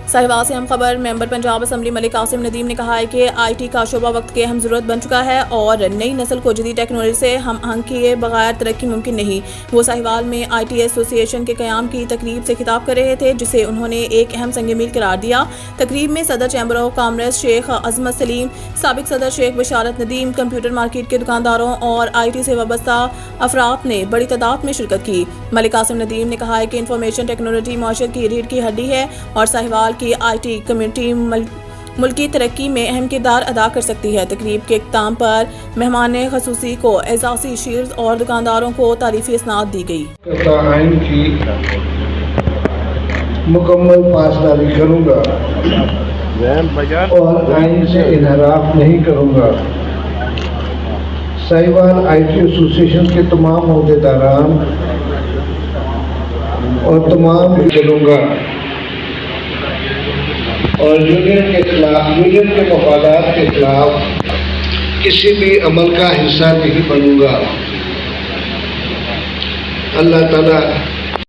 साहिवाल से हम खबर मेंबर पंजाब असम्बली मलिक कासिम नदीम ने कहा है कि IT का शोबा वक्त की अहम ज़रूरत बन चुका है और नई नस्ल को जदीद टेक्नोलॉजी से हम आहंग किए बगैर तरक्की मुमकिन नहीं। वो साहिवाल में IT एसोसिएशन के क़याम की तकरीब से खिताब कर रहे थे, जिसे उन्होंने एक अहम संग मील करार दिया। तकरीब में सदर चैम्बर ऑफ कॉमर्स शेख अजमत सलीम, साबिक सदर शेख बशारत नदीम, कंप्यूटर मार्केट के दुकानदारों और IT से वाबस्ता अफराद ने बड़ी तादाद में शिरकत की। मलिक कासिम नदीम ने कहा है कि इंफॉर्मेशन टेक्नोलॉजी माशरत की रीढ़ की हड्डी है और साहिवाल की IT कम्युनिटी मुल्की तरक्की में अहम किरदार अदा कर सकती है। तकरीब के इख्तिताम पर मेहमान खसूसी को एजाज़ी शील्ड और दुकानदारों को तारीफ़ी इसनाद दी गई। आइन की मुकम्मल पासदारी करूँगा और आइन से इनहराफ नहीं करूँगा। साहिवाल IT एसोसिएशन के तमाम अहदेदारान और तमाम चलूँगा और यूनियन के मफादात के खिलाफ किसी भी अमल का हिस्सा नहीं बनूंगा। अल्लाह ताला